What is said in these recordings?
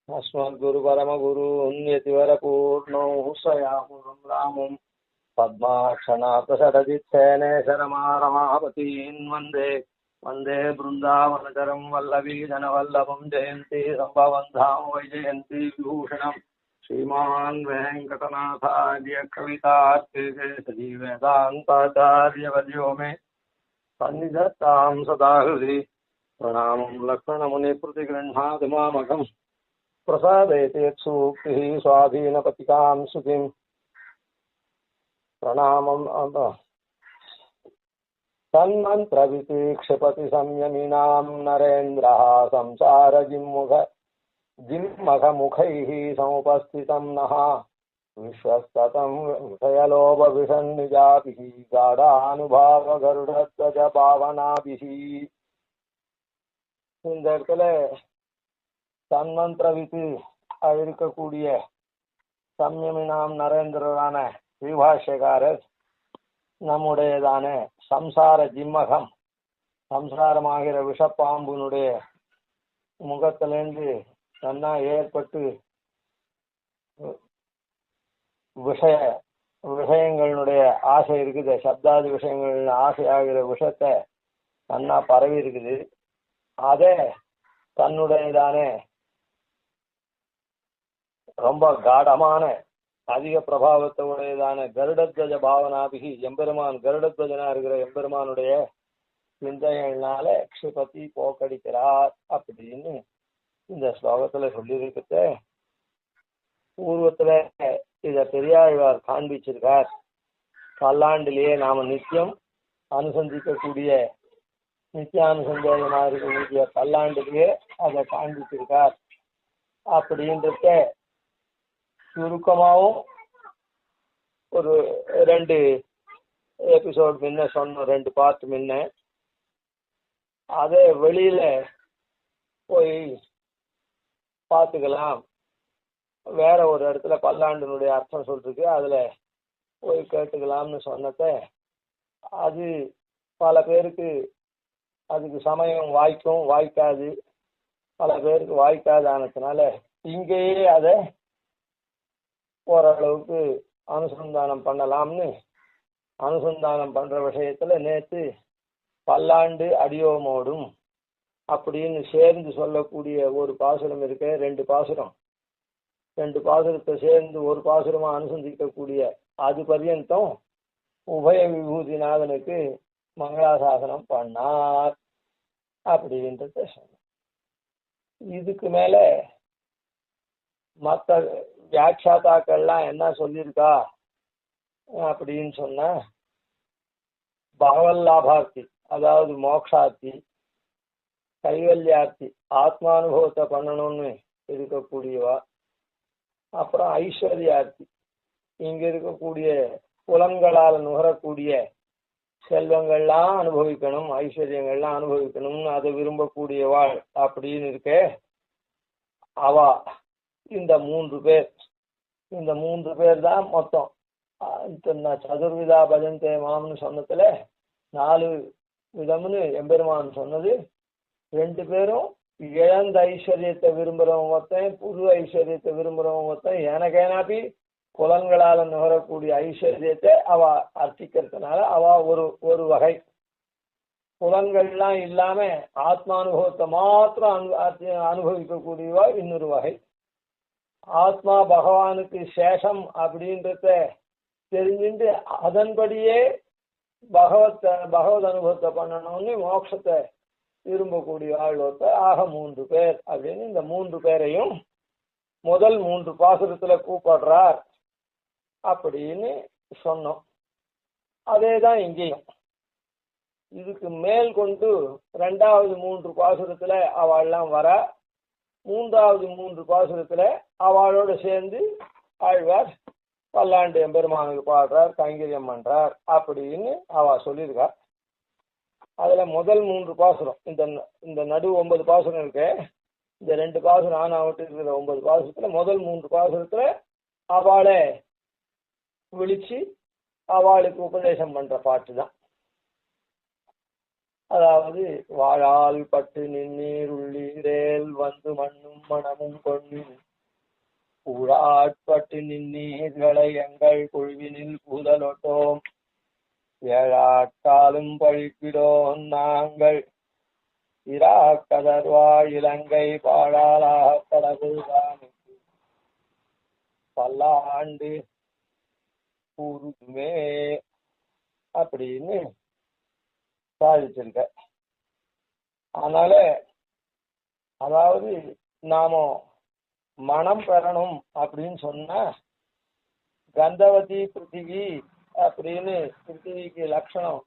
अस्मद्गुरुपरमगुरू यतिवरपूर्णौ स्वयामुरं रामं पद्माक्षणाप्रसरजित्सेने शरमारमापतीन् वन्दे वन्दे बृन्दावनचरं वल्लवीजनवल्लभं जयन्ती सम्भवं धाम वैजयन्ती विभूषणं श्रीमान् वेङ्कटनाथार्य कवितार्किकेसरी वेदान्ताचार्यवर्यो मे सन्निधत्तां सदा हृदि प्रणामं लक्ष्मणमुनिप्रतिगृह्णाति मामकम् प्रसादयति यत्सूक्तिः स्वाधीनपतिकां सुखिं प्रणामं तन्मन्त्रवितीक्षपति संयमिनां नरेन्द्रः संसारजिम्मखमुखैः समुपस्थितं नः विश्वस्ततं विषयलोभविषन्निजाभिः गाढानुभावगरुडध्वज पावनाभिः. இந்த இடத்துல தன்மந்திரவித்து இருக்கக்கூடிய சம்யமினாம் நரேந்திரரான ஸ்ரீபாஷ்யக்காரர் நம்முடையதான சம்சார ஜிம்மகம், சம்சாரமாகிற விஷப்பாம்பினுடைய முகத்திலிருந்து நன்னா ஏற்பட்டு விஷயங்களுடைய ஆசை இருக்குது, சப்தாதி விஷயங்கள் ஆசையாகிற விஷத்தை நன்னா பரவி இருக்குது. அதே தன்னுடையதானே ரொம்ப காடமான அதிக பிரபாவத்தை உடையதான கருடத்வஜ பாவனாபிகி எம்பெருமான், கருடத்வஜனா இருக்கிற எம்பெருமானுடைய சிந்தைகள்னால க்ஷிபதி போக்கடிக்கிறார் அப்படின்னு இந்த ஸ்லோகத்துல சொல்லியிருக்க. பூர்வத்துல இத பெரியாழ்வார் காண்பிச்சிருக்கார். பல்லாண்டிலேயே நாம நித்தியம் அனுசந்திக்கக்கூடிய நித்தியானுசந்தேகமா இருக்கக்கூடிய பல்லாண்டுலேயே அதை காண்பிச்சிருக்கார். அப்படின்றத சுருக்கமாகவும் ஒரு 2 எபிசோட் முன்ன சொன்னோம், 2 பார்ட் முன்ன. அதே வெளியில போய் பார்த்துக்கலாம், வேற ஒரு இடத்துல பல்லாண்டினுடைய அர்த்தம் சொல்றதுக்கு அதுல போய் கேட்டுக்கலாம்னு சொன்னத, அது பல பேருக்கு அதுக்கு சமயம் வாய்க்கும் வாய்க்காது, பல பேருக்கு வாய்க்காதானதுனால இங்கேயே அதை ஓரளவுக்கு அனுசந்தானம் பண்ணலாம்னு அனுசந்தானம் பண்ற விஷயத்துல நேற்று பல்லாண்டு அடியோமோடும் அப்படின்னு சேர்ந்து சொல்லக்கூடிய ஒரு பாசுரம் இருக்கு. 2 பாசுரம், 2 பாசுரத்தை சேர்ந்து ஒரு பாசுரமா அனுசந்திக்கக்கூடிய அது பர்யந்தம் உபய விபூதிநாதனுக்கு மங்களாசாசனம் பண்ணார் அப்படின்றத சொன்ன. இதுக்கு மேல மற்ற வியாக்கியாதாக்கள்லாம் என்ன சொல்லியிருக்கா அப்படின்னு சொன்ன, பகவல்லாபார்த்தி அதாவது மோக்ஷார்த்தி, கைவல்யார்த்தி ஆத்மானுபவத்தை பண்ணணும்னு இருக்கக்கூடியவா, அப்புறம் ஐஸ்வர்யார்த்தி இங்க இருக்கக்கூடிய புலன்களால் நுகரக்கூடிய செல்வங்கள்லாம் அனுபவிக்கணும், ஐஸ்வர்யங்கள்லாம் அனுபவிக்கணும்னு அதை விரும்பக்கூடியவாள் அப்படின்னு இருக்க. அவா இந்த 3 பேர், இந்த 3 பேர் தான் மொத்தம். சதுர்விதா பஜந்தே மாம்னு சொன்னதுல 4 விதம்னு எம்பெருமான் சொன்னது. 2 பேரும் இழந்த ஐஸ்வர்யத்தை விரும்புறவங்க ஒருத்தன், புது ஐஸ்வர்யத்தை விரும்புறவங்க ஒருத்தன். எனக்கேனாப்பி புலன்களால் நுகரக்கூடிய ஐஸ்வர்யத்தை அவ அர்ச்சிக்கிறதுனால அவ ஒரு வகை. புலன்கள்லாம் இல்லாம ஆத்மானுபவத்தை மாத்திரம் அனுபவிக்கக்கூடியவா இன்னொரு வகை. ஆத்மா பகவானுக்கு சேஷம் அப்படின்றத தெரிஞ்சுட்டு அதன்படியே பகவத் அனுபவத்தை பண்ணணும்னு மோட்சத்தை விரும்பக்கூடிய ஆழ்வத்தை. ஆக 3 பேர் அப்படின்னு இந்த 3 பேரையும் முதல் 3 பாசுரத்துல கூப்பிடுறார் அப்படின்னு சொன்னோம். அதேதான் இங்கேயும். இதுக்கு மேல் கொண்டு 2வது 3 பாசுரத்துல அவள்லாம் வர, 3வது 3 பாசுரத்துல அவளோட சேர்ந்து ஆழ்வார் பல்லாண்டு எம்பெருமானுக்கு பாடுறார், கைங்கரியம் பண்றார் அப்படின்னு அவ சொல்லியிருக்கார். அதுல முதல் 3 பாசுரம், இந்த நடு 9 பாசுரம் இருக்கு. இந்த 2 பாசுரம் ஆனாவிட்டு இருக்கிற 9 பாசுரத்துல முதல் 3 பாசுரத்துல அவளை விழிச்சு அவளுக்கு உபதேசம் பண்ற பாட்டு தான். அதாவது வாழால் பட்டு நின்னீர் உள்ளீரேல் வந்து மண்ணும் மனமும் கொண்டு ஊழாட்பட்டு நின்னீர்களை எங்கள் குழுவினில் கூதலொட்டோம் ஏழாட்காலும் பழிப்பிடோம் நாங்கள் இராக்கதர்வாழ் இலங்கை பாழாளாக படகுதானுக்கு பல்லாண்டு கூறுமே அப்படின்னு சாதிச்சிருக்க. அதனால அதாவது நாம மனம் பெறணும் அப்படின்னு சொன்னா கந்தவதி பிருத்திவி அப்படின்னு பிருத்திவிக்கு லட்சணம்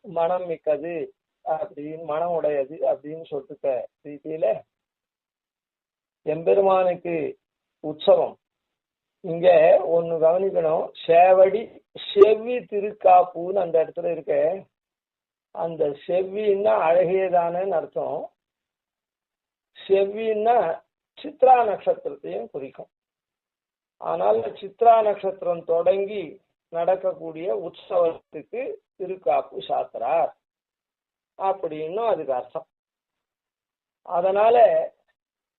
மனம் மிக்கது அப்படின்னு மனம் உடையது அப்படின்னு சொல்லிருக்க ரீதியில எம்பெருமானுக்கு உற்சவம் இங்க ஒண்ணு கவனிக்கணும். சேவடி செவ்வி திருக்காப்புன்னு அந்த இடத்துல இருக்க. அந்த செவ்வின்னா அழகியதானன்னு அர்த்தம். செவ்வின்னா சித்ரா நட்சத்திரத்தையும் குறிக்கும். ஆனால் சித்ரா நட்சத்திரம் தொடங்கி நடக்கக்கூடிய உற்சவத்துக்கு திருக்காப்பு சாத்திரார் அப்படின்னு அதுக்கு அர்த்தம். அதனால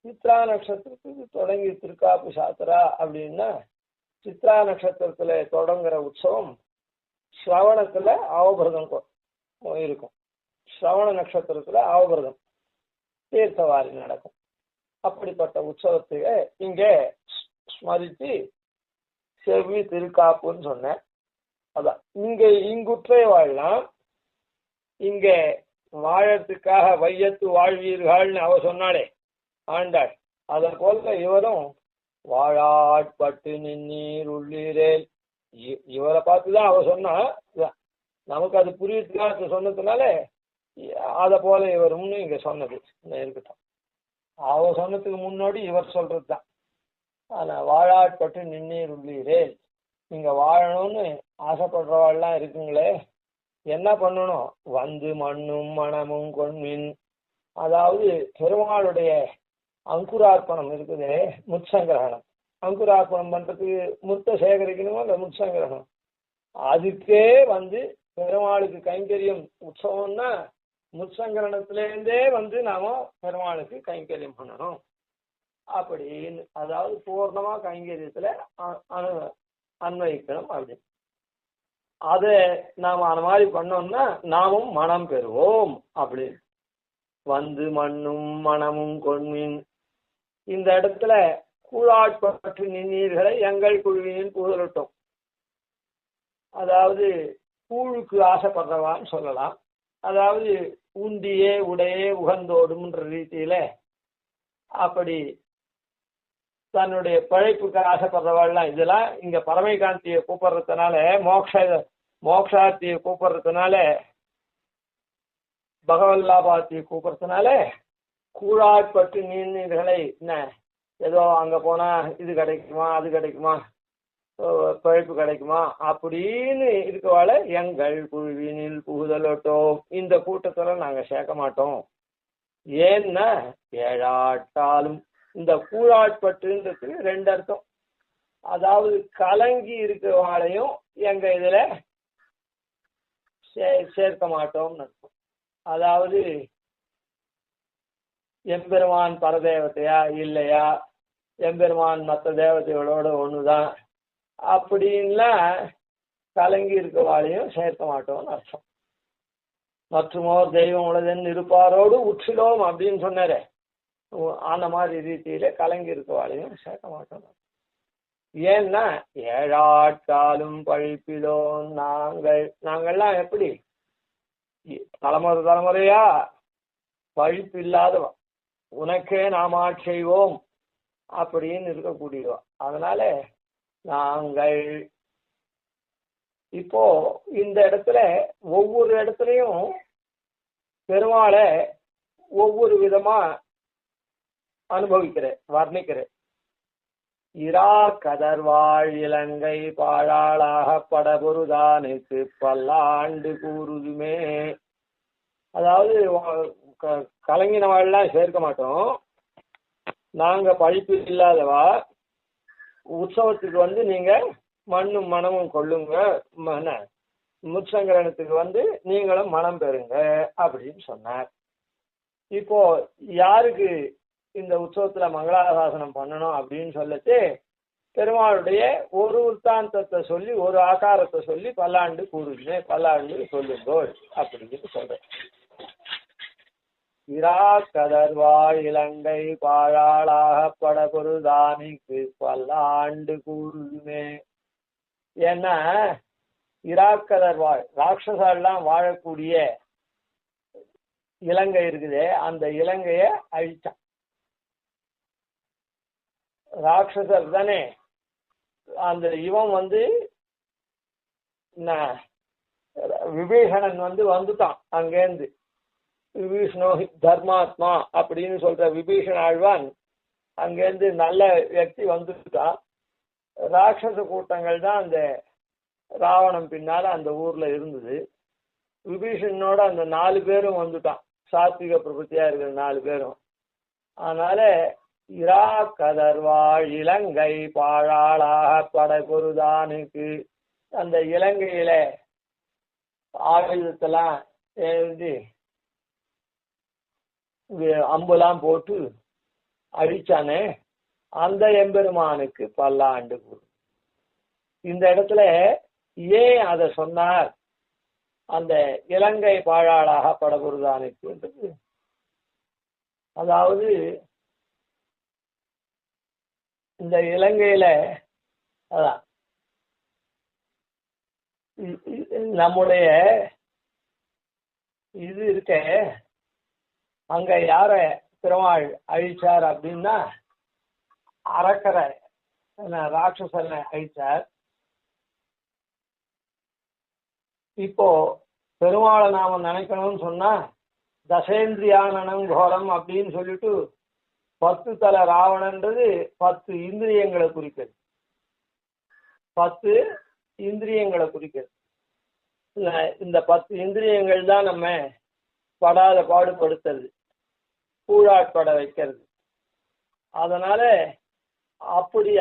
சித்ரா நட்சத்திரத்துக்கு தொடங்கி திருக்காப்பு சாத்திரா அப்படின்னா சித்ரா நட்சத்திரத்துல தொடங்குற உற்சவம் ஸ்ரவணத்துல அவபிரதம் இருக்கும். ஸ்ரவண நட்சத்திரத்துல அவபிரதம் தீர்த்தவாரி நடக்கும். அப்படிப்பட்ட உற்சவத்துக்கு இங்கே ஸ்மரித்து செவ்வி திருக்காப்புன்னு சொன்னேன். அதான் இங்க இங்குற்றே வாழலாம். இங்க வாழறதுக்காக வையத்து வாழ்வீர்கள்னு அவ சொன்னாலே ஆண்டாள், அதை போல இவரும் வாழாட்பட்டு நின்னீர் உள்ளீரேல் இவரை பார்த்துதான் அவ சொன்னா. நமக்கு அது புரியறதுக்காக சொன்னதுனால அதை போல இவரும்னு இங்க சொன்னது இருக்கட்டும். அவ சொன்னதுக்கு முன்னாடி இவர் சொல்றதுதான். ஆனா வாழாட்பட்டு நின்னீர் உள்ளீரேல், நீங்க வாழணும்னு ஆசைப்படுறவாள்லாம் இருக்குங்களே, என்ன பண்ணணும்? வந்து மண்ணும் மனமும் கொன்மின். அதாவது பெருமாளுடைய அங்குரார்ப்பணம் இருக்குது, முற்சங்கிரகணம். அங்குரார்ப்பணம் பண்றதுக்கு முத்தை சேகரிக்கணுமோ அந்த முற்சங்கிரகணம், அதுக்கே வந்து பெருமாளுக்கு கைங்கரியம் உற்சவம்னா முற்சங்கரணத்திலேருந்தே வந்து நாம பெருமாளுக்கு கைங்கரியம் பண்ணணும் அப்படின்னு. அதாவது பூர்ணமா கைங்கரியத்துல அன்வயிக்கணும் அப்படின்னு. அதை நாம அந்த மாதிரி பண்ணோம்னா நாமும் மனம் பெறுவோம் அப்படின்னு. வந்து மண்ணும் மனமும் கொன்மின். இந்த இடத்துல கூழாட்பற்று நின்னீர்களை எங்கள் குழுவினில் கூதலட்டும். அதாவது கூழுக்கு ஆசைப்படுறவான்னு சொல்லலாம். அதாவது உண்டியே உடையே உகந்தோடும்ன்ற ரீதியில அப்படி தன்னுடைய பழைப்புக்கு ஆசைப்படுறவாள்லாம் இதெல்லாம் இங்க பரமைகாந்தியை கூப்பிடுறதுனால மோக்ஷார்த்தியை கூப்பிடுறதுனால பகவல்லாபாத்தியை கூப்பிடுறதுனால கூழாட்பட்டு நீர்களை என்ன ஏதோ அங்க போனா இது கிடைக்குமா அது கிடைக்குமா பழைப்பு கிடைக்குமா அப்படின்னு இருக்கவாள எங்கள் குழுவினில் புகுதலோட்டோம், இந்த கூட்டத்துல நாங்க சேர்க்க மாட்டோம். ஏன்னா ஏழாட்டாலும் இந்த கூழாட்பட்டுன்றதுக்கு ரெண்டு அர்த்தம். அதாவது கலங்கி இருக்கிறவாளையும் எங்க இதுல சேர்க்க மாட்டோம்னு அர்த்தம். அதாவது எம்பெருமான் பரதேவத்தையா இல்லையா, எம்பெருமான் மற்ற தேவதைகளோட ஒண்ணுதான் அப்படின்லாம் கலங்கி இருக்கவாளையும் சேர்க்க மாட்டோம்னு அர்த்தம். மற்றுமோர் தெய்வம் உலகன் இருப்பாரோடு உற்றிலோம் அப்படின்னு சொன்னாரே, அந்த மாதிரி ரீதியில கலங்கி இருக்கவாளையும் சேர்க்க மாட்டோம். ஏன்னா ஏழாட்காலும் பழிப்பிலோம் நாங்கள்லாம் எப்படி தலைமுறையா பழிப்பு இல்லாதவா, உனக்கே நாம் செய்வோம் அப்படின்னு இருக்கக்கூடியவா. அதனால நாங்கள் இப்போ இந்த இடத்துல ஒவ்வொரு இடத்துலையும் பெருமாளை ஒவ்வொரு விதமா அனுபவிக்கிறேன், வர்ணிக்கிறேன். இரா கதர்வாழ் இலங்கை பாழாளாக படபொருதானுக்கு பல்லாண்டு கூறுதுமே. அதாவது கலங்கினவாள்லாம் சேர்க்க மாட்டோம். நாங்க பழிப்பு இல்லாதவா, உற்சவத்துக்கு வந்து நீங்க மண்ணும் மனமும் கொள்ளுங்க, முற்சங்கரனுக்கு வந்து நீங்களும் மனம் பெறுங்க அப்படின்னு சொன்னார். இப்போ யாருக்கு இந்த உற்சவத்துல மங்களாசாசனம் பண்ணணும் அப்படின்னு சொல்லிட்டு பெருமாளுடைய ஒரு விற்த்தாந்தத்தை சொல்லி ஒரு ஆகாரத்தை சொல்லி பல்லாண்டு கூறுங்க, பல்லாண்டு சொல்லுங்கோள் அப்படின்னு சொல்றேன். இரா கதர்வாழ் இலங்கை பாழாளாக படபொருதானிக்கு பல்லாண்டு கூறுமே. ஏன்னா இராக்கதர் வாழ் ராட்சசெல்லாம் வாழக்கூடிய இலங்கை இருக்குதே, அந்த இலங்கைய அழிச்சான். ராட்சசர் தானே அந்த இவன் வந்து விபீஷணன் வந்து வந்துட்டான் அங்கேருந்து. விபீஷணோ தர்மாத்மா அப்படின்னு சொல்ற விபீஷண ஆழ்வான் அங்கேருந்து நல்ல व्यक्ति வந்துட்டான். ராட்சச கூட்டங்கள் தான் அந்த ராவணன் பின்னால அந்த ஊர்ல இருந்தது. விபீஷணனோட அந்த 4 பேரும் வந்துட்டான், சாத்விக பிரபத்தியா இருக்கிற 4 பேரும். அதனால இரா கதர்வாழ் இலங்கை பாழாளாக படை பொருதானுக்கு அந்த இலங்கையில ஆயுதத்தெல்லாம் எழுதி அம்புலாம் போட்டு அடிச்சானே அந்த எம்பெருமானுக்கு பல்லாண்டு கூறு. இந்த இடத்துல ஏன் அதை சொன்னார்? அந்த இலங்கை பாழாளாக படபொருதானுக்கு, அதாவது இந்த இலங்கையில அதான் நம்முடைய இது இருக்க, அங்க யார பெருமாள் அழிச்சார் அப்படின்னா அரக்கரை ராட்சசனை அழிச்சார். இப்போ பெருமாளை நாம நினைக்கணும்னு சொன்னா தசேந்திரியானனம் கோரம் அப்படின்னு சொல்லிட்டு 10 தலை ராவணன்றது 10 இந்திரியங்களை குறிக்கிறது. 10 இந்திரியங்களை குறிக்கிறது. இந்த 10 இந்திரியங்கள் தான் நம்ம படாத பாடுபடுத்துறது, கூழாட்பட வைக்கிறது. அதனால அப்படி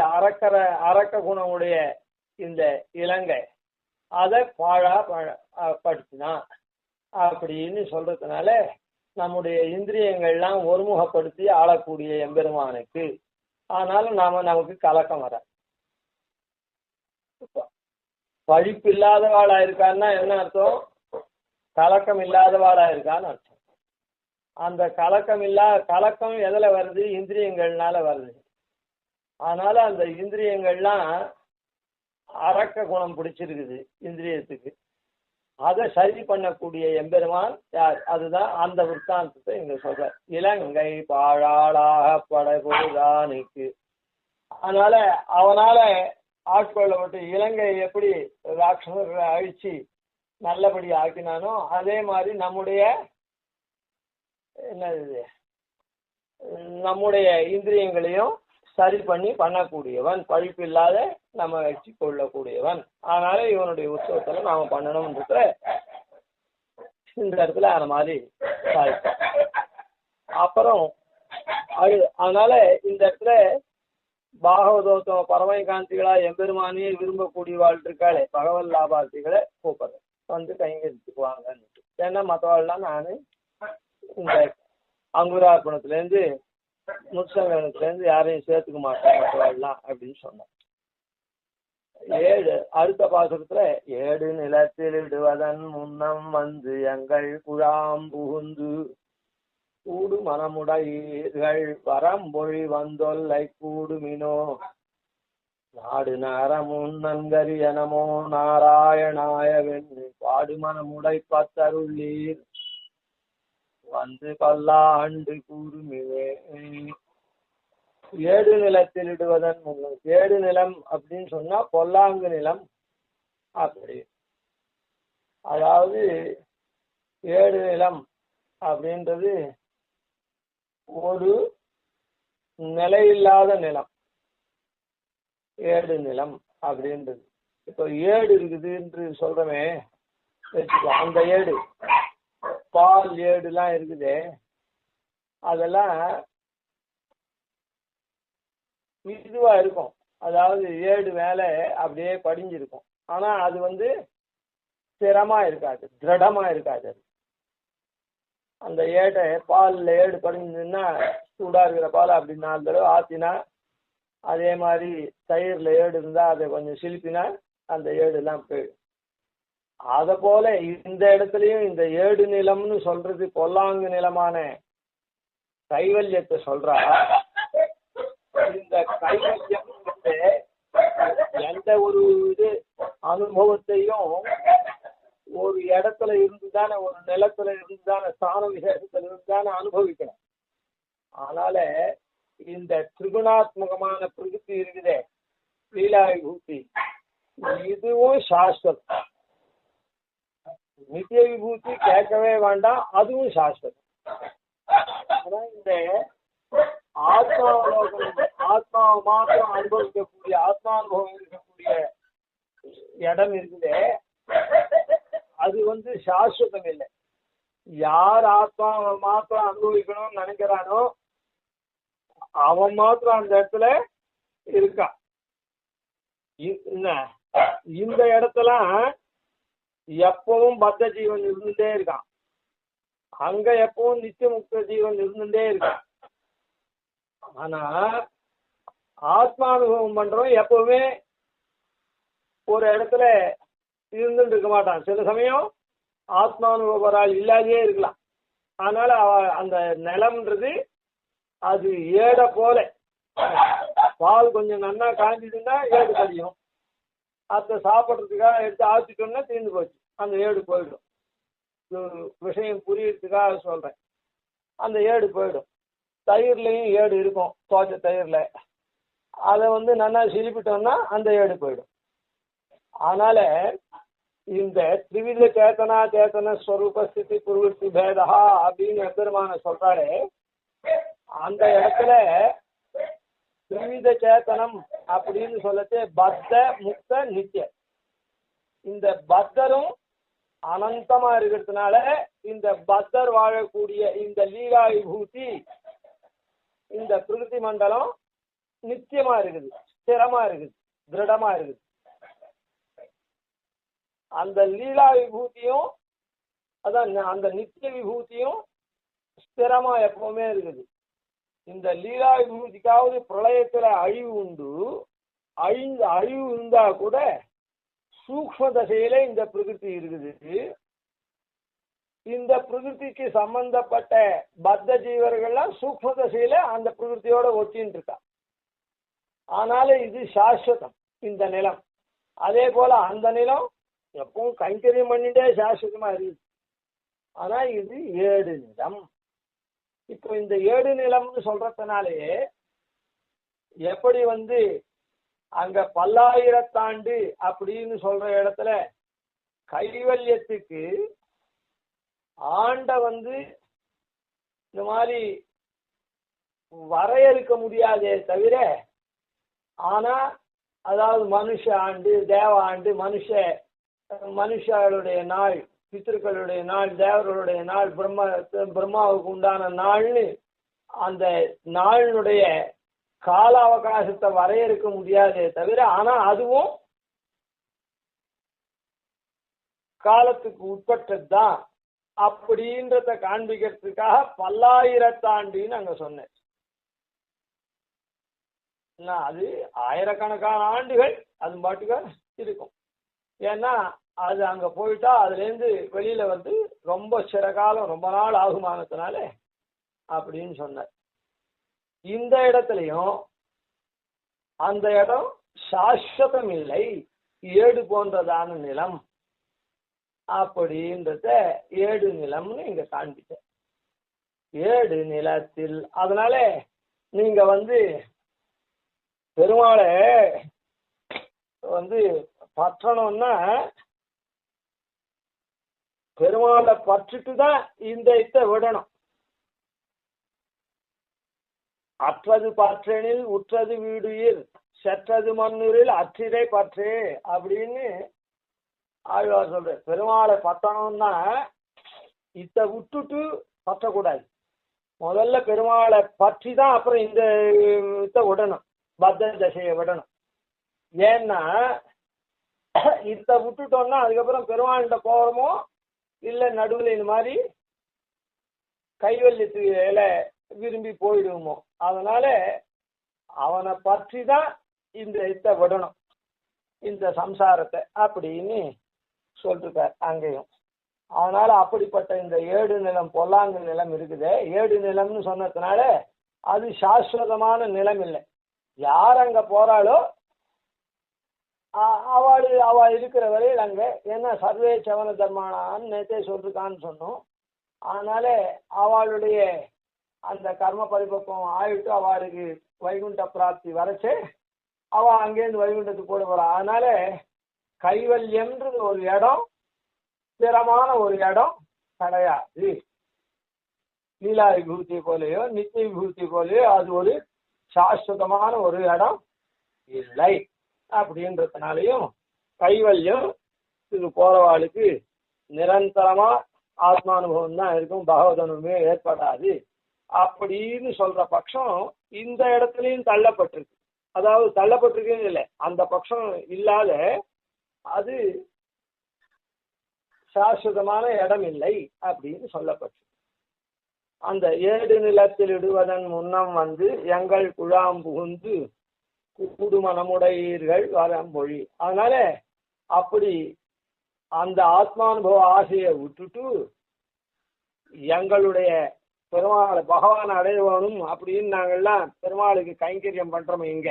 அரக்க குணமுடைய இந்த இலங்கை அதை படுத்தினான் அப்படின்னு சொல்றதுனால நம்முடைய இந்திரியங்கள்லாம் ஒருமுகப்படுத்தி ஆளக்கூடிய எம்பெருமானுக்கு. அதனால நமக்கு கலக்கம் வர. பழிப்பு இல்லாதவாளா இருக்கான்னா என்ன அர்த்தம்? கலக்கம் இல்லாதவாளா இருக்கான்னு அர்த்தம். அந்த கலக்கம் எதுல வருது? இந்திரியங்கள்னால வருது. அதனால அந்த இந்திரியங்கள்லாம் அரக்க குணம் பிடிச்சிருக்குது இந்திரியத்துக்கு. அதை சரி பண்ணக்கூடிய எம்பெருமான் யார்? அதுதான் அந்த விற்த்தாந்தத்தை இங்க சொல்ற. இலங்கை பாழாளாக படைபொருதானுக்கு. அதனால அவனால ஆட்கொள்ளப்பட்டு இலங்கை எப்படி ராட்சசர்களை அழிச்சு நல்லபடி ஆக்கினானோ அதே மாதிரி நம்முடைய இந்திரியங்களையும் சரி பண்ணக்கூடியவன், பழிப்பு இல்லாத நம்ம வச்சு கொள்ளக்கூடியவன். அதனால இவனுடைய உற்சவத்துல நாம பண்ணணும்ன்ற இந்த இடத்துல அந்த மாதிரி சாதிப்போம். அப்புறம் அதனால இந்த இடத்துல பாகவதோத்தம பரமை காந்திகளா எம்பெருமானியே விரும்பக்கூடிய வாழ்க்கைகளே பகவத் லாபார்த்திகளை கூப்பிடுறேன், வந்து கைங்கரிச்சுக்குவாங்கன்னு. ஏன்னா மற்றவாள்லாம் நான் இந்த அங்குரார்ப்பணத்துல முற்சங்கரத்துல இருந்து யாரையும் சேர்த்துக்க மாட்டேன் மற்றவாள்லாம் அப்படின்னு சொன்னேன். 7 அடுத்த பாசுரத்துல 7 நிலத்திலிடுவதன் முன்னம் வந்து எங்கள் குழாம் புகுந்து கூடு மனமுடையீர்கள் வரம்பொழி வந்தொல்லை கூடுமினோ நாடு நரமுன் நன்கரிய நமோ நாராயணாயவென்று பாடு மனமுடை பத்தருளீர் வந்து பல்லாண்டு கூறுமிவே. 7 நிலத்தில் இடுவதன் முன்னம். 7 நிலம் அப்படின்னு சொன்னா பொல்லாங்கு நிலம் அப்படி. அதாவது 7 நிலம் அப்படின்றது ஒரு நிலையில்லாத நிலம். 7 நிலம் அப்படின்றது இப்போ 7 இருக்குது என்று சொல்றமே, அந்த 7 பால் 7 இருக்குது, அதெல்லாம் இதுவா இருக்கும். அதாவது 7 மேல அப்படியே படிஞ்சிருக்கும். ஆனா அது ஸ்திரமா இருக்காது, திருடமா இருக்காது. அந்த ஏடை பாலில் ஏடு படிஞ்சதுன்னா சூடா இருக்கிற பால் அப்படி 4 தடவை ஆத்தினா, அதே மாதிரி தயிர்ல ஏடு இருந்தா அதை கொஞ்சம் சிலிப்பினா அந்த ஏடு எல்லாம் போயிடும். அத போல இந்த இடத்துலயும் இந்த ஏடு நிலம்னு சொல்றது பொல்லாங்கு நிலமான கைவல்யத்தை சொல்றா. இந்த கைவல்யம் எந்த ஒரு இது அனுபவத்தையும் ஒரு இடத்துல இருந்துதானே, ஒரு நிலத்துல இருந்துதானே, ஸ்தான விசேஷத்துல இருந்துதானே அனுபவிக்கணும். அதனால இந்த திரிகுணாத்மகமான பிரகிருதி இருக்குதே, லீலா விபூதி, இதுவும் சாஸ்வதம். நித்திய விபூதி கேட்கவே வேண்டாம், அதுவும் சாஸ்வதம். ஆனா இந்த ஆத்மாவலோகனம், ஆத்மாவை மாத்திரம் அனுபவிக்கக்கூடிய, ஆத்மானுபவம் இருக்கக்கூடிய இடம் இருக்குதே, அது சாஸ்வதம் இல்லை. யார் ஆத்மாவை மாத்திரம் அனுபவிக்கணும்னு நினைக்கிறானோ அவன் மாத்திரம் அந்த இடத்துல இருக்கான். இந்த இடத்துல எப்பவும் பத்த ஜீவன் இருந்துட்டே இருக்கான், அங்க எப்பவும் நித்திய முக்த ஜீவன் இருந்துட்டே இருக்கான். ஆனா ஆத்மானுபவம் பண்றோம் எப்பவுமே ஒரு இடத்துல இருந்துட்டு இருக்க மாட்டான். சில சமயம் ஆத்மானுபவரால் இல்லாதே இருக்கலாம். அதனால அந்த நிலம்ன்றது அது ஏடை போல, பால் கொஞ்சம் நன்னா காய்ஞ்சதுன்னா ஏடு கடியும், அதை சாப்பிட்றதுக்காக எடுத்து ஆற்றிட்டோம்னா தீர்ந்து போச்சு, அந்த ஏடு போயிடும். விஷயம் புரியறதுக்காக சொல்றேன், அந்த ஏடு போயிடும். தயிர்லையும் ஏடு இருக்கும், தோச்ச தயிர்ல அதை நன்னா சிலிப்பிட்டோம்னா அந்த ஏடு போயிடும். அதனால இந்த திரிவித சேத்தனா சேத்தன ஸ்வரூப ஸ்திதி புருவத்தி பேதா அப்படின்னு எம்பெருமான சொல்றாரு. அந்த இடத்துல திரிவித சேத்தனம் அப்படின்னு சொல்லச்சு பத்த முக்த நித்திய. இந்த பத்தரும் அனந்தமா இருக்கிறதுனால இந்த பத்தர் வாழக்கூடிய இந்த லீலா விபூதி, இந்த பிரகிருதி மண்டலம் நித்தியமா இருக்குது, ஸ்திரமா இருக்குது, திருடமா இருக்குது. அந்த லீலா விபூதியும் அதான் அந்த நித்திய விபூதியும் ஸ்திரமா எப்பவுமே இருக்குது. இந்த லீலா விபூதிக்காவது பிரளயத்துல அழிவு உண்டு, அழிவு இருந்தா கூட சூக்ஷ்ம தசையில இந்த பிரகிருதி இருக்குது. இந்த பிரகிருதிக்கு சம்பந்தப்பட்ட பத்த ஜீவர்கள்லாம் சூக்ஷ்ம தசையில அந்த பிரகிருதியோட ஒட்டின்னு இருக்கா. ஆனால இது சாஸ்வதம் இந்த நிலம். அதே போல அந்த நிலம் எப்பவும் கைங்கரியம் பண்ணிட்டே சாஸ்வதமா இருக்குது. ஆனா இது ஏடு நிலம். இப்போ இந்த ஏடு நிலம்னு சொல்றதுனாலே எப்படி அங்க பல்லாயிரத்தாண்டு அப்படின்னு சொல்ற இடத்துல கைவல்யத்துக்கு ஆண்ட இந்த மாதிரி வரையறுக்க முடியாதே தவிர, ஆனா அதாவது மனுஷ ஆண்டு, தேவ ஆண்டு, மனுஷர்களுடைய நாள், பித்திருக்களுடைய நாள், தேவர்களுடைய நாள், பிரம்மாவுக்கு உண்டான நாள்னு அந்த நாளினுடைய கால அவகாசத்தை வரையறுக்க முடியாதே தவிர, ஆனா அதுவும் காலத்துக்கு உட்பட்டதுதான் அப்படின்றத காண்பிக்கிறதுக்காக பல்லாயிரத்தாண்டின்னு அங்க சொன்னேன். அது ஆயிரக்கணக்கான ஆண்டுகள் அது பாட்டுக்க இருக்கும். ஏன்னா அது அங்க போயிட்டா அதுல இருந்து வெளியில ரொம்ப சில காலம், ரொம்ப நாள் ஆகுமானதுனால அப்படின்னு சொன்னார். இந்த இடத்துலயும் அந்த இடம் சாஸ்வதம் இல்லை, ஏடு போன்றதான நிலம் அப்படின்றத ஏடு நிலம்னு இங்க காண்பிச்ச. ஏடு நிலத்தில் அதனால நீங்க பெருமாளை பற்றணும்னா பெருமாளை பற்றிட்டு தான் இந்த இத்தை விடணும். அற்றது பற்றெனில் உற்றது வீடுயிர், செற்றது மண்ணுரில் அற்றிரை பற்றே அப்படின்னு ஆழ்வார் சொல்ற. பெருமாளை பற்றணும்னா இத்தை விட்டுட்டு பற்றக்கூடாது. முதல்ல பெருமாளை பற்றி தான் அப்புறம் இந்த இத்தை விடணும், பத்த தசையை விடணும். ஏன்னா இதை விட்டுட்டோம்னா அதுக்கப்புறம் பெருமாள்கிட்ட போகிறோமோ இல்லை நடுவில் இந்த மாதிரி கைவல்யத்துல விரும்பி போயிடுவோமோ. அதனால அவனை பற்றி தான் இந்த இதை விடணும், இந்த சம்சாரத்தை அப்படின்னு சொல்லிருக்கார் அங்கேயும். அதனால அப்படிப்பட்ட இந்த ஏடு நிலம் பொல்லாங்கு நிலம் இருக்குது. ஏடு நிலம்னு சொன்னதுனால அது சாஸ்வதமான நிலம் இல்லை. யார் அங்க போறாளோ அவ இருக்கிற வரையில் அங்க ஏன்னா சர்வே சவன தர்மானான்னு நேற்றே சொல்லிருக்கான்னு சொன்னோம். அதனால அவளுடைய அந்த கர்ம பரிபக்குவம் ஆயிட்டு அவளுக்கு வைகுண்ட பிராப்தி வரைச்சு அவ அங்கேருந்து வைகுண்டத்துக்கு போட போறா. அதனால கைவல்யம்ன்றது ஒரு இடம், ஸ்திரமான ஒரு இடம் கிடையாது. லீலா விபூதி போலேயோ நித்திய விபூதி போலேயோ அது ஒரு சாஸ்வதமான ஒரு இடம் இல்லை. அப்படின்றதுனாலையும் கைவல்யம் இது போறவாளுக்கு நிரந்தரமா ஆத்மானுபவம் தான் இருக்கும், பகவத் அனுபவமே ஏற்படாது அப்படின்னு சொல்ற பட்சம் இந்த இடத்துலையும் தள்ளப்பட்டிருக்கு. அதாவது தள்ளப்பட்டிருக்குன்னு இல்லை, அந்த பட்சம் இல்லாத அது சாஸ்வதமான இடம் இல்லை அப்படின்னு சொல்லப்பட்டு அந்த ஏடு நிலத்தில் இடுவதன் முன்னம் வந்து எங்கள் குழாம் புகுந்து கூடுமனமுடையீர்கள் வரம்பொழி. அதனால அப்படி அந்த ஆத்மானுபவ ஆசையை விட்டுட்டு எங்களுடைய பெருமாளை பகவான் அடையணும் அப்படின்னு நாங்கள்லாம் பெருமாளுக்கு கைங்கரியம் பண்றோம். இங்க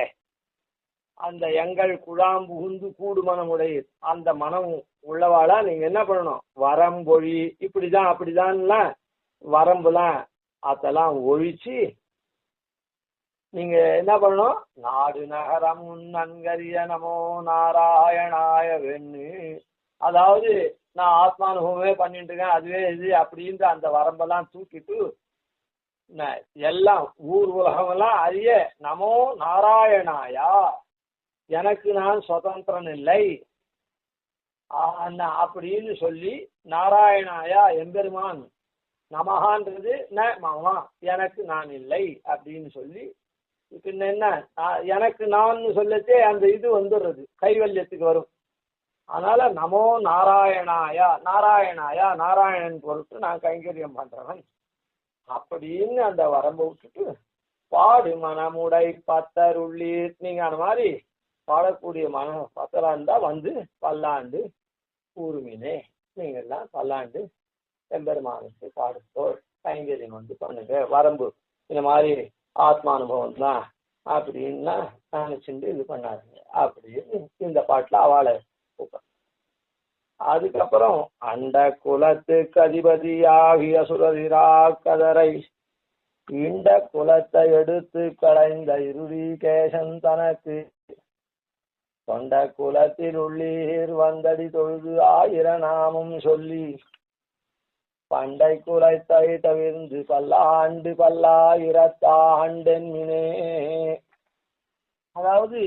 அந்த எங்கள் குழாம் புகுந்து கூடு மனமுடைய அந்த மனம் உள்ளவாளா நீங்க என்ன பண்ணணும், வரம்பொழி இப்படிதான் அப்படிதான்லாம் வரம்புலாம் அதெல்லாம் ஒழிச்சு நீங்க என்ன பண்ணணும், நாடு நகரம் நன்கரிய நமோ நாராயணாய வெண்ணு. அதாவது நான் ஆத்மானுபவமே பண்ணிட்டு இருக்கேன் அதுவே இது அப்படின்ற அந்த வரம்பெல்லாம் தூக்கிட்டு எல்லாம் ஊர் உலகமெல்லாம் அறிய நமோ நாராயணாயா எனக்கு நான் சுதந்திரன் இல்லை அப்படின்னு சொல்லி நாராயணாயா எம்பெருமான் நமகான்றது மமா எனக்கு நான் இல்லை அப்படின்னு சொல்லி பின்ன என்ன எனக்கு நான் சொல்லச்சே அந்த இது வந்துடுறது கைவல்யத்துக்கு வரும். அதனால நமோ நாராயணாயா நாராயணாயா நாராயணன் பொருட்டு நான் கைங்கரியம் பண்றவன் அப்படின்னு அந்த வரம்பை விட்டுட்டு பாடு மனமுடை பத்தருள்ளீர் நீங்க அந்த மாதிரி பாடக்கூடிய பத்தராண்டா வந்து பல்லாண்டு கூறுமினே நீங்க எல்லாம் பல்லாண்டு எம்பெருமானுக்கு பாடுத்தோர் கைங்கரியம் வந்து பண்ணுங்க வரம்பு இந்த மாதிரி ஆத்மானுபவம் தான் அப்படின்னா நினைச்சுட்டு இது பண்ணாருங்க அப்படின்னு இந்த பாட்டுல அவளை கூப்பிட. அதுக்கப்புறம் அண்ட குலத்துக்கு அதிபதி ஆகிய சுரதிரா கதரை இண்ட குலத்தை எடுத்து களைந்த இருளி கேசன் தனக்கு கொண்ட குலத்தில் உள்ளீர் வந்தடி தொழுது ஆயிரநாமம் சொல்லி பண்டை குலத்தை தவிர்ந்து பல்லாண்டு பல்லாயிரத்தாண்டென்மினே. அதாவது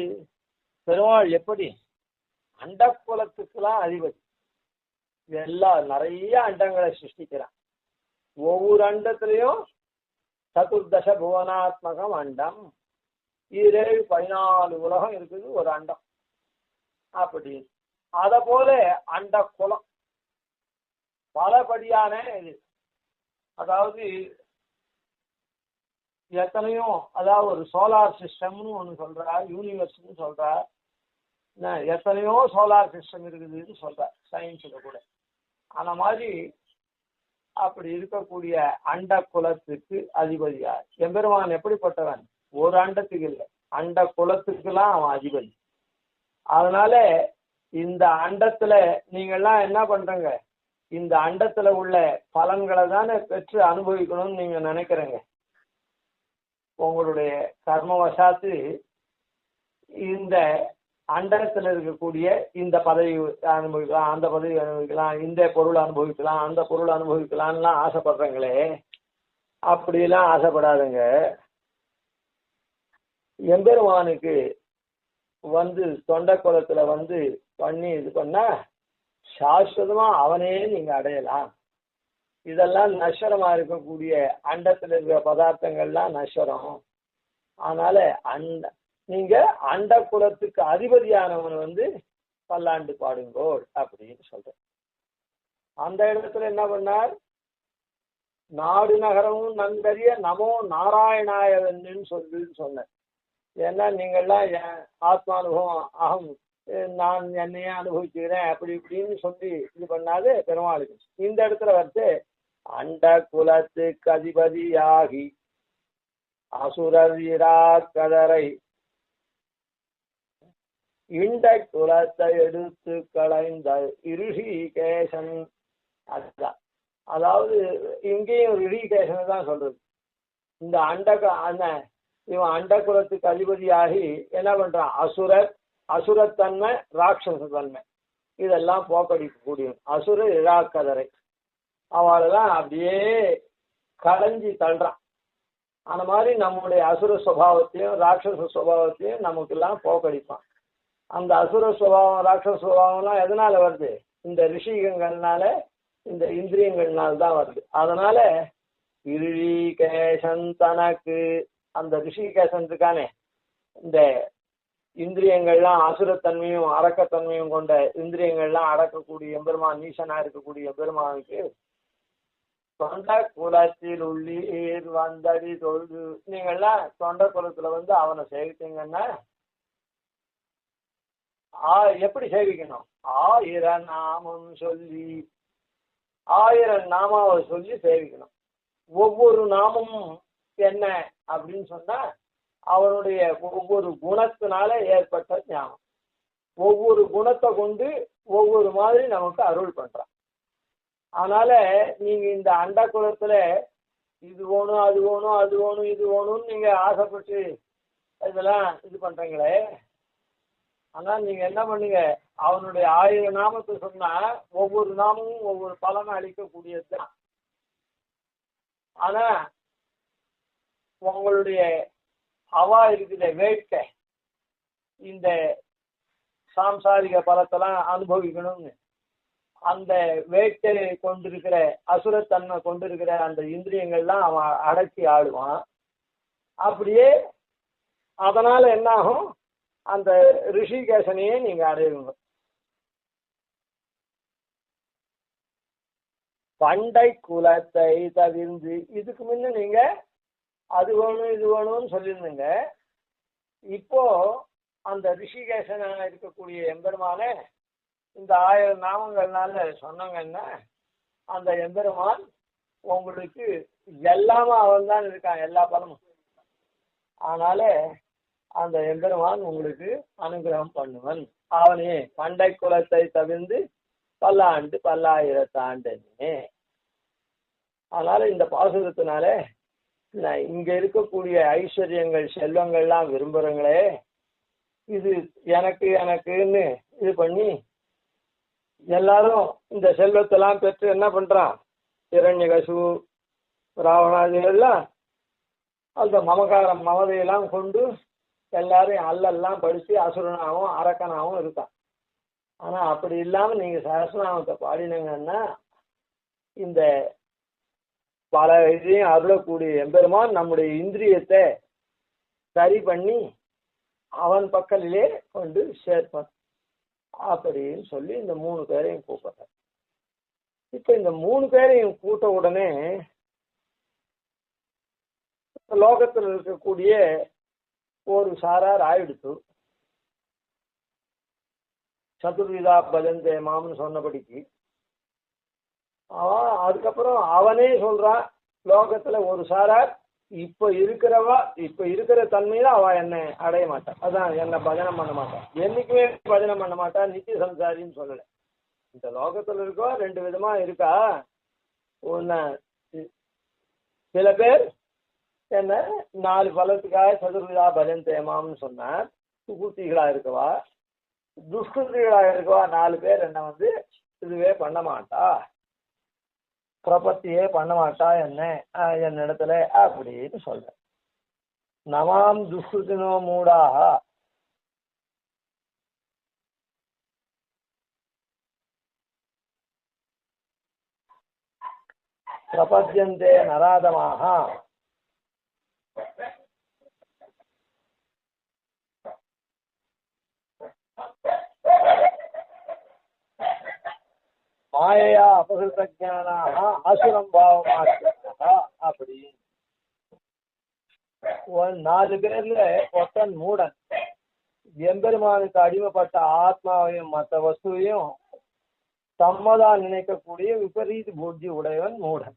பெருமாள் எப்படி அண்ட குலத்துக்கெல்லாம் அதிபதி, எல்லாம் நிறைய அண்டங்களை சிருஷ்டிக்கிறான். ஒவ்வொரு அண்டத்திலையும் சதுர்தச புவனாத்மகம் அண்டம், 14 உலகம் இருக்குது ஒரு அண்டம். அப்படி அத போல அண்ட குலம் பலபடியான இது. அதாவது எத்தனையோ அதாவது ஒரு சோலார் சிஸ்டம்னு ஒன்று சொல்றா, யூனிவர்ஸ்ன்னு சொல்றா, எத்தனையோ சோலார் சிஸ்டம் இருக்குதுன்னு சொல்ற சயின்ஸுல கூட. அந்த மாதிரி அப்படி இருக்கக்கூடிய அண்ட குலத்துக்கு அதிபதியார் எம்பெருமான் எப்படிப்பட்டவன், ஒரு அண்டத்துக்கு இல்லை அண்ட குலத்துக்கெல்லாம் அவன் அதிபதி. அதனால இந்த அண்டத்துல நீங்கள்லாம் என்ன பண்றீங்க, இந்த அண்டத்துல உள்ள பலன்களை தானே பெற்று அனுபவிக்கணும்னு நீங்க நினைக்கிறீங்க. உங்களுடைய கர்மவசாத்து இந்த அண்டத்துல இருக்கக்கூடிய இந்த பதவி அனுபவிக்கலாம், அந்த பதவி அனுபவிக்கலாம், இந்த பொருள் அனுபவிக்கலாம், அந்த பொருள் அனுபவிக்கலாம்லாம் ஆசைப்படுறீங்களே, அப்படிலாம் ஆசைப்படாதுங்க. எம்பெருமானுக்கு வந்து தொண்டை குலத்துல வந்து பண்ணி இது பண்ணா சாஸ்வதமா அவனே நீங்க அடையலாம். இதெல்லாம் நஸ்வரமா இருக்கக்கூடிய அண்டத்துல இருக்கிற பதார்த்தங்கள்லாம் நஸ்வரம். அதனால நீங்க அண்ட குலத்துக்கு அதிபதியானவன் வந்து பல்லாண்டு பாடுங்கோள் அப்படின்னு சொல்றேன். அந்த இடத்துல என்ன பண்ணார், நாடு நகரமும் நன்கறிய நமோ நாராயணாயவன்னு சொன்னேன். ஏன்னா நீங்கள்லாம் ஆத்மானுபவம் அகம் நான் என்னையே அனுபவிச்சுக்கிறேன் அப்படி இப்படின்னு சொல்லி இது பண்ணாது பெருமாளுக்கு. இந்த இடத்துல வந்து அண்ட குலத்துக்கு அதிபதியாகி அசுரர் கதரை இண்ட குலத்தை எடுத்து களைந்த ரிஷிகேசன். அதுதான், அதாவது இங்கேயும் ரிஷிகேசன் தான் சொல்றது. இந்த இவன் அண்ட குலத்துக்கு அதிபதியாகி என்ன பண்றான், அசுரத்தன்மை ராட்சச தன்மை இதெல்லாம் போக்கடிக்கக்கூடிய அசுர இராக்கதரை அவளெல்லாம் அப்படியே களைஞ்சி தள்ளுறான். அந்த மாதிரி நம்முடைய அசுர சுபாவத்தையும் ராட்சச சுபாவத்தையும் நமக்கெல்லாம் போக்கடிப்பான். அந்த அசுர சுபாவம் ராட்சச சுபாவம்லாம் எதனால வருது, இந்த ரிஷிகங்கள்னால இந்த இந்திரியங்கள்னால தான் வருது. அதனால ரிஷிகேசன் தனக்கு, அந்த ரிஷிகேசன் இருக்கானே, இந்த இந்திரியங்கள்லாம் அசுரத்தன்மையும் அரக்கத்தன்மையும் கொண்ட இந்திரியங்கள்லாம் அடக்கக்கூடிய எம்பெருமான், நீசனா இருக்கக்கூடிய எம்பெருமானுக்கு தொண்ட குலத்தில் உள்ளீர் வந்தடி தொழுது. நீங்கள்லாம் தொண்ட குலத்துல வந்து அவனை சேவித்தீங்கன்னா எப்படி சேவிக்கணும், 1000 நாமம் சொல்லி 1000 நாமாவை சொல்லி சேவிக்கணும். ஒவ்வொரு நாமமும் என்ன அப்படின்னு சொன்னா அவனுடைய ஒவ்வொரு குணத்தினால ஏற்பட்ட ஞானம். ஒவ்வொரு குணத்தை கொண்டு ஒவ்வொரு மாதிரி நமக்கு அருள் பண்றான். அதனால நீங்க இந்த அண்ட குலத்துல இது வேணும் அது வேணும் அது வேணும் இது வேணும்னு நீங்க ஆசைப்பட்டு இதெல்லாம் இது பண்றீங்களே, ஆனா நீங்க என்ன பண்ணுங்க, அவனுடைய 1000 நாமத்தை சொன்னா ஒவ்வொரு நாமமும் ஒவ்வொரு பலனை அளிக்கக்கூடியது தான். ஆனா உங்களுடைய அவா இருக்கிற வேட்கை இந்த சாம்சாரிக பலத்தெல்லாம் அனுபவிக்கணும்னு அந்த வேட்கை கொண்டிருக்கிற அசுரத்தன்மை கொண்டிருக்கிற அந்த இந்திரியங்கள்லாம் அவன் அடக்கி ஆடுவான். அப்படியே அதனால என்ன ஆகும், அந்த ரிஷிகேசனையே நீங்க அடையுங்க. பண்டை குலத்தை தவிர்ந்து, இதுக்கு முன்ன நீங்க அது வேணும் இது வேணும்னு சொல்லியிருந்தீங்க. இப்போ அந்த ரிஷிகேசனா இருக்கக்கூடிய எம்பெருமானே இந்த 1000 நாமங்கள்னால சொன்னாங்கன்னா அந்த எம்பெருமான் உங்களுக்கு எல்லாமே அவன் தான் இருக்கான், எல்லா பலமும். அதனால அந்த எம்பெருமான் உங்களுக்கு அனுகிரகம் பண்ணுவன். அவனே பண்டை குலத்தை தவிர்ந்து பல்லாண்டு பல்லாயிரத்தாண்டனே. அதனால இந்த பாசுரத்தினால இங்க இருக்கக்கூடிய ஐஸ்வர்யங்கள் செல்வங்கள்லாம் விரும்புறங்களே, இது எனக்கு எனக்குன்னு இது பண்ணி எல்லாரும் இந்த செல்வத்தெல்லாம் பெற்று என்ன பண்றான், இரண்யகசு ராவணாதிகள்லாம் அந்த மமகாரம் மமதையெல்லாம் கொண்டு எல்லாரும் அல்லெல்லாம் படிச்சு அசுரனாகவும் அரக்கனாகவும் இருக்கான். ஆனா அப்படி இல்லாம நீங்க சஹஸ்ரநாமத்தை பாடினீங்கன்னா இந்த பல இதையும் அருளக்கூடிய எம்பெருமான் நம்முடைய இந்திரியத்தை சரி பண்ணி அவன் பக்கத்திலே கொண்டு சேர்ப்பான் அப்படின்னு சொல்லி இந்த 3 பேரையும் கூப்பிடுற. இப்ப இந்த 3 பேரையும் கூட்ட உடனே லோகத்தில் இருக்கக்கூடிய ஒரு சாரார் ஆயிடுத்து. சதுர்விதா பஜந்தே மாம்னு சொன்னபடிக்கு அவன் அதுக்கப்புறம் அவனே சொல்றான், லோகத்துல ஒரு சாரார் இப்ப இருக்கிற தன்மையில அவ என்னை அடைய மாட்டான், அதான் என்ன பஜனம் பண்ண மாட்டான், என்னைக்குமே பஜனம் பண்ண மாட்டான், நித்திய சம்சாரின்னு சொல்லல. இந்த லோகத்துல இருக்கோ 2 விதமா இருக்கா. ஒன்னு சில பேர் என்ன 4 பலத்துக்காக சதுர்விதா பஜந்தேமாம்னு சொன்ன சுகுத்திகளா இருக்கவா, துஷ்கிருதிகளா இருக்கவா 4 பேர் என்ன வந்து இதுவே பண்ண மாட்டா, பிரபத்தியே பண்ண மாட்டா என் இடத்துல அப்படின்னு சொல்ற. நமாம் துஷ்கிருதினோ மூடாக பிரபத்யந்தே நராதமாக மாயையா அபகிருத ஞானாக அசுரம் பாவமாக அப்படி ஒரு 4 பேர்ல ஒருத்தன் மூடன், எம்பெருமானுக்கு அடிமைப்பட்ட ஆத்மாவையும் மற்ற வஸ்துவையும் தம்மதான் நினைக்கக்கூடிய விபரீத புத்தி உடையவன் மூடன்.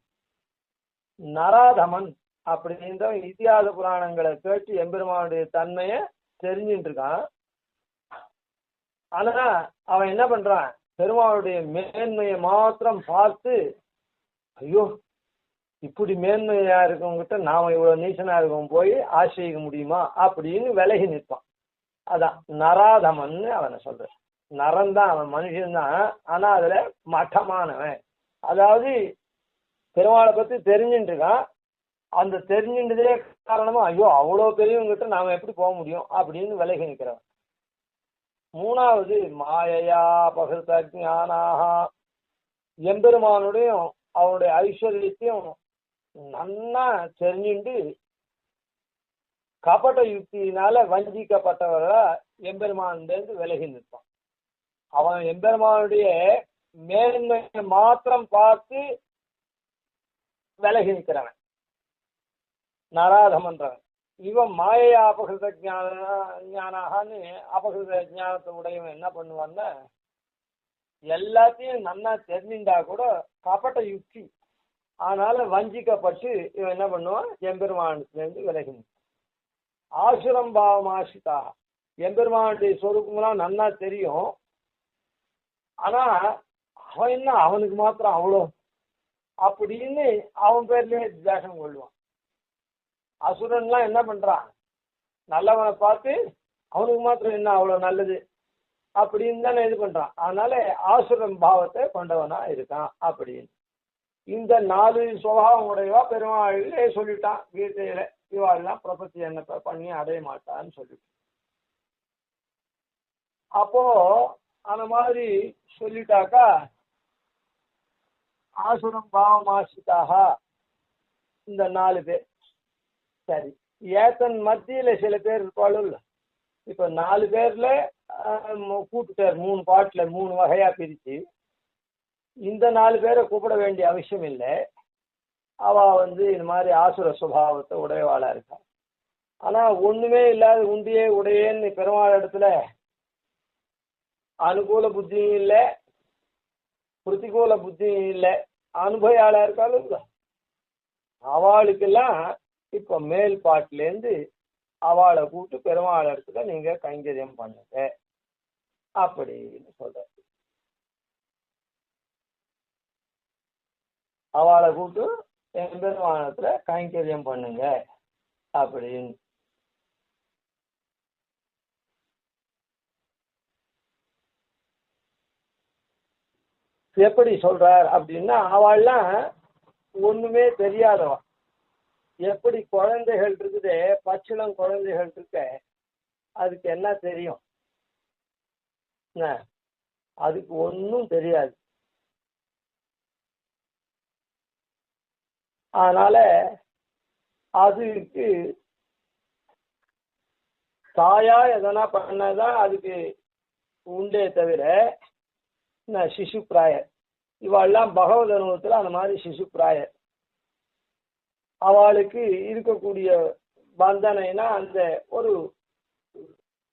நராதமன் அப்படின்ற இதிகாச புராணங்களை கேட்டு எம்பெருமானுடைய தன்மையை தெரிஞ்சுட்டு இருக்கான். ஆனா அவன் என்ன பண்றான், பெருமாளுடைய மேன்மையை மாத்திரம் பார்த்து, ஐயோ இப்படி மேன்மையா இருக்கவங்கிட்ட நாம இவ்வளவு நீச்சனா இருக்கவும் போய் ஆசிரியிக்க முடியுமா அப்படின்னு விலகி நிற்பான். அதான் நராதமன் அவனை சொல்ற. நரன் தான், அவன் மனுஷன்தான், ஆனா அதுல மட்டமானவன். அதாவது பெருமாளை பத்தி தெரிஞ்சுட்டு இருக்கான், அந்த தெரிஞ்சுட்டதே காரணமா ஐயோ அவ்வளோ பெரியவங்கிட்ட நாம எப்படி போக முடியும் அப்படின்னு விலகி நிற்கிறவன். 3வது மாயையா பகிர்த ஞானாக, எம்பெருமானுடையும் அவனுடைய ஐஸ்வர்யத்தையும் நன்னா தெரிஞ்சுட்டு கபட யுக்தியினால வஞ்சிக்கப்பட்டவர்களா எம்பெருமானிலிருந்து விலகி நிற்பான். அவன் எம்பெருமானுடைய மேன்மையை மாத்திரம் பார்த்து விலகி நிற்கிறவன் நராதமன்றவன். இவன் மாயையா அபகிருத ஞானாகனு அபகிருத ஞானத்தை உடையவன் என்ன பண்ணுவான்னா, எல்லாத்தையும் நன்னா தெரிஞ்சுட்டா கூட கபட்ட யுக்தி அதனால வஞ்சிக்கப்பட்டு இவன் என்ன பண்ணுவான், எம்பெருமானத்திலிருந்து விலகி நிற்பான். ஆசுரம் பாவம் ஆசிதா, எம்பெருமானுடைய சொரூபங்களாம் நன்னா தெரியும், ஆனா அவன் என்ன அவனுக்கு மாத்திரம் அவ்வளோ அப்படின்னு அவன் பேர்லயே துவேஷம் கொள்வான். அசுரன்லாம் என்ன பண்றான், நல்லவனை பார்த்து அவனுக்கு மாத்திரம் என்ன அவ்வளோ நல்லது அப்படின்னு தானே இது பண்றான். அதனால ஆசுரன் பாவத்தை கொண்டவனா இருக்கான் அப்படின்னு. இந்த 4 சுபாவம் உடையவா பெருமாளிலே சொல்லிட்டான் கீதையில. இவாள்லாம் பிரபத்தி என்ன பண்ணி அடைய மாட்டான்னு சொல்லிட்டு, அப்போ அந்த மாதிரி சொல்லிட்டாக்கா ஆசுரம் பாவம் ஆசிதாக இந்த 4 பேர். சரி, ஏத்தன் மத்தியில சில பேர் இருப்பாளும். இப்ப 4 பேர்ல கூப்பிட்டார் 3 பாட்டுல 3 வகையா பிரிச்சு. இந்த 4 பேரை கூப்பிட வேண்டிய அவசியம் இல்லை. அவ இந்த மாதிரி ஆசுர சுபாவத்தை உடையவாளா இருக்கா. ஆனா ஒண்ணுமே இல்லாத உண்டியே உடையேன்னு பெருமாள் இடத்துல அனுகூல புத்தியும் இல்லை, பிரதிகூல புத்தியும் இல்லை, அனுபவியாளா இருக்காலும். அவளுக்கெல்லாம் இப்ப மேல் பாட்டிலேருந்து அவளை கூப்பிட்டு பெருமாள் இடத்துல நீங்க கைங்கரியம் பண்ணுங்க அப்படின்னு சொல்ற. அவளை கூப்பிட்டு எம்பெருமானத்துல கைங்கரியம் பண்ணுங்க அப்படின்னு. எப்படி சொல்றார் அப்படின்னா, அவள்லாம் ஒண்ணுமே தெரியாதவன். எப்படி குழந்தைகள் இருக்குது, பச்சிளம் குழந்தைகள் இருக்க, அதுக்கு என்ன தெரியும், அதுக்கு ஒன்றும் தெரியாது. அதனால அதுக்கு தாயா எதனா பண்ணதான் அதுக்கு உண்டே தவிர சிசு பிராயர். இவாள்லாம் பகவத் அனுபவத்தில் அந்த மாதிரி சிசு பிராயர். அவளுக்கு இருக்கக்கூடிய பந்தனைனா அந்த ஒரு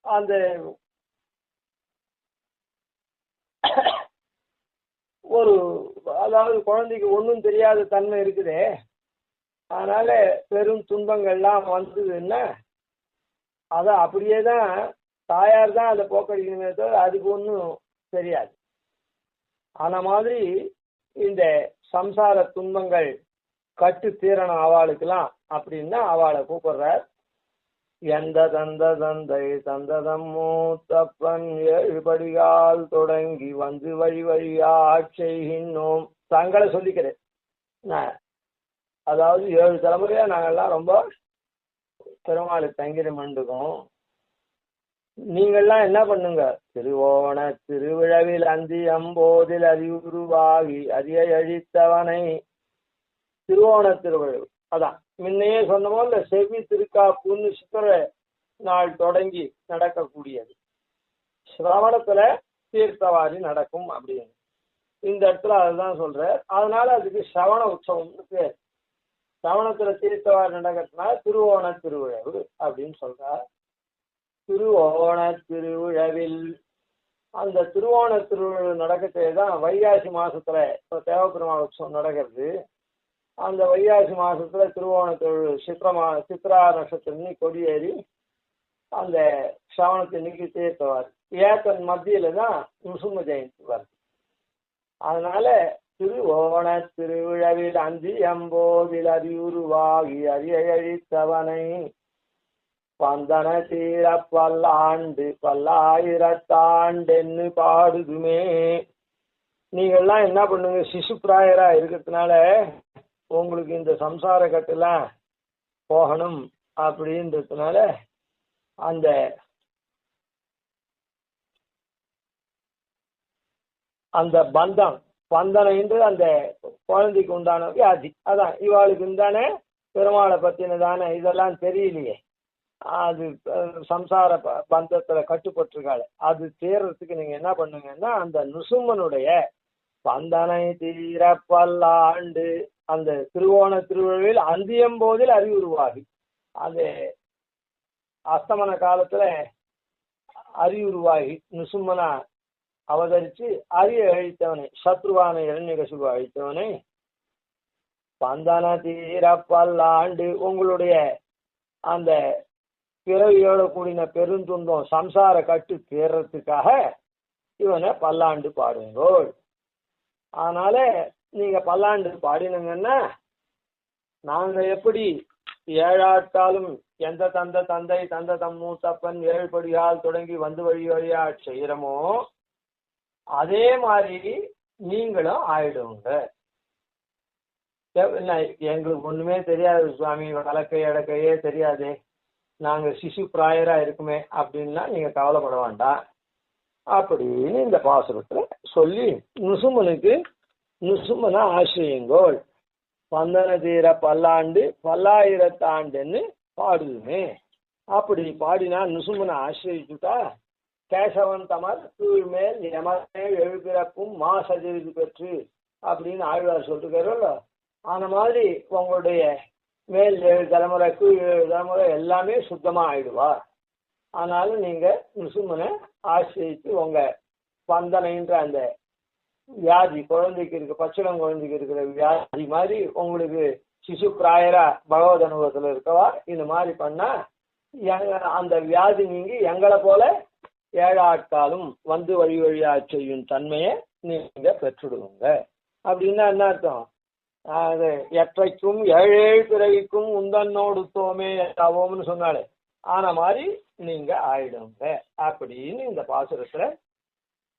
அந்த ஒரு அதாவது குழந்தைக்கு ஒன்றும் தெரியாத தன்மை இருக்குதே. அதனால பெரும் துன்பங்கள்லாம் வந்ததுன்னா அதை அப்படியே தான் தாயார் தான் அதை போக்கடிக்கணுமே தவிர அதுக்கு ஒன்றும் தெரியாது. ஆன மாதிரி இந்த சம்சார துன்பங்கள் கட்டு தீரணும் அவளுக்கெல்லாம் அப்படின்னா அவளை கூப்பிடுறார். எந்த தந்த தந்தை தந்ததம் மூத்தப்பன் 7 படிகால் தொடங்கி வந்து வழி வழியா செய்கின்றோம். தங்களை சொல்லிக்கிறேன், அதாவது 7 தலைமுறையா நாங்கள்லாம் ரொம்ப பெருமாளுக்கு கைங்கரியம் பண்ணிருக்கோம். நீங்கள்லாம் என்ன பண்ணுங்க, திருவோண திருவிழாவில் அந்தி அம்போதில் அறிவுருவாகி அரிய அழித்தவனை. திருவோண திருவிழா அதான் முன்னையே சொன்னமோ இல்ல, செவ்வி திருக்காப்புன்னு சித்திர நாள் தொடங்கி நடக்கக்கூடியது. சிரவணத்துல தீர்த்தவாரி நடக்கும் அப்படின்னு. இந்த இடத்துல அதுதான் சொல்றார். அதனால அதுக்கு சிரவண உற்சவம்னு பேர். சிரவணத்துல தீர்த்தவாரி நடக்கிறதுனால திருவோண திருவிழவு அப்படின்னு சொல்றார். திருவோண திருவிழவில் அந்த திருவோண திருவிழா நடக்கத்தே தான் வைகாசி மாசத்துல இப்போ தேவபெருமாள் உற்சவம் நடக்கிறது. அந்த வைகாசி மாசத்துல திருவோண திருவிழா சித்ரா நட்சத்திரம் கொடியேறி அந்த சிரவணத்தின்னைக்கு தீர்த்தவாரி ஏத்தன் மத்தியில தான் நுசும்ம ஜெயந்தி வருது. அதனால திருவோண திருவிழவில் அந்தி எம்போதில் அறிவுருவாகி அரியழித்தவனை பந்தன தீர பல்லாண்டு பல்லாயிரத்தாண்டென்னு பாடுதுமே. நீங்கள்லாம் என்ன பண்ணுங்க, சிசு பிராயரா இருக்கிறதுனால உங்களுக்கு இந்த சம்சார கட்டுலாம் போகணும் அப்படின்றதுனால அந்த அந்த பந்தனைன்றது அந்த குழந்தைக்கு உண்டான வியாதி. அதான் இவாளுக்கு உண்டான பெருமாளை பத்தினதான இதெல்லாம் தெரியலையே, அது சம்சார பந்தத்துல கட்டுப்பட்டிருக்காள். அது தேர்றதுக்கு நீங்க என்ன பண்ணுங்கன்னா அந்த நுசும்மனுடைய பந்தனை தீர பல்லாண்டு அந்த திருவோண திருவிழாவில் அந்தியம்போதில் அறிவுருவாகி அந்த அஸ்தமன காலத்துல அறிவுருவாகி நுசும்மனா அவதரிச்சு அரிய அழித்தவனை சத்ருவான இரண்யகசிபு அழித்தவனை பந்தன தீர பல்லாண்டு உங்களுடைய அந்த பிறவியோட கூடின பெருந்துன்பம் சம்சார கட்டு தேர்றதுக்காக இவனை பல்லாண்டு பாடுங்கோள். அதனால நீங்க பல்லாண்டு பாடினீங்கன்னா நாங்க எப்படி ஏழாட்டாலும் எந்த தந்தை தம் மூத்தப்பன் ஏழ்படியால் தொடங்கி வந்து வழி வழியா செய்யறோமோ அதே மாதிரி நீங்களும் ஆயிடுங்க. எங்களுக்கு ஒண்ணுமே தெரியாது சுவாமி, வழக்கை அடக்கையே தெரியாதே, நாங்க சிசு பிராயரா இருக்குமே அப்படின்னா நீங்க கவலைப்பட வேண்டாம் அப்படின்னு இந்த பாசுரத்துல சொல்லி நுசும்மனை ஆசிரியுங்கோள். பந்தன தீர பல்லாண்டு பல்லாயிரத்தாண்டுன்னு பாடுதுமே. அப்படி பாடினா நுசும்மனை ஆசிரிச்சுட்டா கேசவன் தமர் கீழ் மேல் எமனே எழுபிறப்பும் மாசதிரிது பெற்று அப்படின்னு ஆழ்வார் சொல்லிருக்காருல்ல, அந்த மாதிரி உங்களுடைய மேல் 7 தலைமுறை கீழ் 7 தலைமுறை எல்லாமே சுத்தமா ஆயிடுவா. அதனால நீங்க நுசும்மனை ஆசிரியித்து உங்க பந்தனைன்ற அந்த வியாதி குழந்தைக்கு இருக்கு, பச்சிளம் குழந்தைக்கு இருக்கிற வியாதி மாதிரி உங்களுக்கு சிசு பிராயரா பகவத் அனுபவத்துல இருக்கவா இந்த மாதிரி பண்ணா அந்த வியாதி நீங்கி எங்களை போல ஏழாட்காலும் வந்து வழி வழியா செய்யும் தன்மையை நீங்க பெற்றுடுவீங்க. அப்படின்னா என்ன அர்த்தம்? அது எற்றைக்கும் 7 பிறவிக்கும் உந்தன்னோடு தோமே தவோம்னு சொன்னாலே ஆன மாதிரி நீங்க ஆயிடுங்க அப்படின்னு இந்த பாசுரத்துல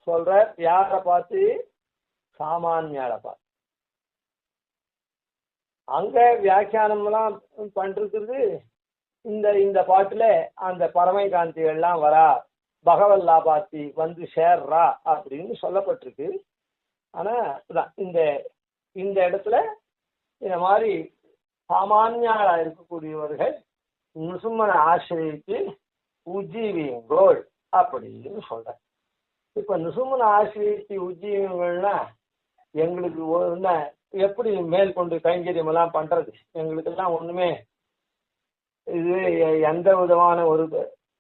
சொல்ற. யாரை பார்த்து? சாமானியால பார்த்து. அங்க வியாக்கியானம்லாம் பண்றது இந்த பாட்டுல அந்த பரமை காந்திகள்லாம் வரா, பகவல்லா பாத்தி வந்து சேர்றா அப்படின்னு சொல்லப்பட்டிருக்கு. ஆனா இந்த இடத்துல இந்த மாதிரி சாமானியாளா இருக்கக்கூடியவர்கள் நுசும்மனை ஆசிரியத்து உஜ்ஜீவியங்கோள் அப்படின்னு சொல்ற. இப்ப நுசும்மனை ஆசிரியத்து உஜ்ஜீவியங்கள்னா எங்களுக்கு எப்படி மேல் கொண்டு கைங்கரியம் எல்லாம் பண்றது? எங்களுக்கு எல்லாம் ஒண்ணுமே இது எந்த விதமான ஒரு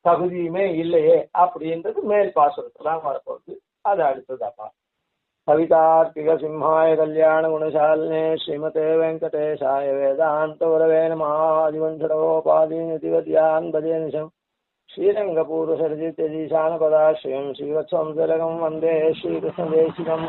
தகுதியுமே இல்லையே அப்படின்றது மேல் பாசுரத்துலாம் வரப்போகுது. அது அடுத்ததாப்பா. கவிதார்த்திக சிம்ஹாய கல்யாண குணசாலினே ஸ்ரீமதே வெங்கடேஷாய வேதாந்த குரவே நமः. ஆதிவஞ்சரோபாதீனிதிவத்யான் பஜேனிஷம் ஸ்ரீரங்கபூர்வசர்ஜித்யதீசான பதாஸ்ரயம் ஸ்ரீவத்சம் திலகம் வந்தே ஸ்ரீகிருஷ்ணதேசிகம்.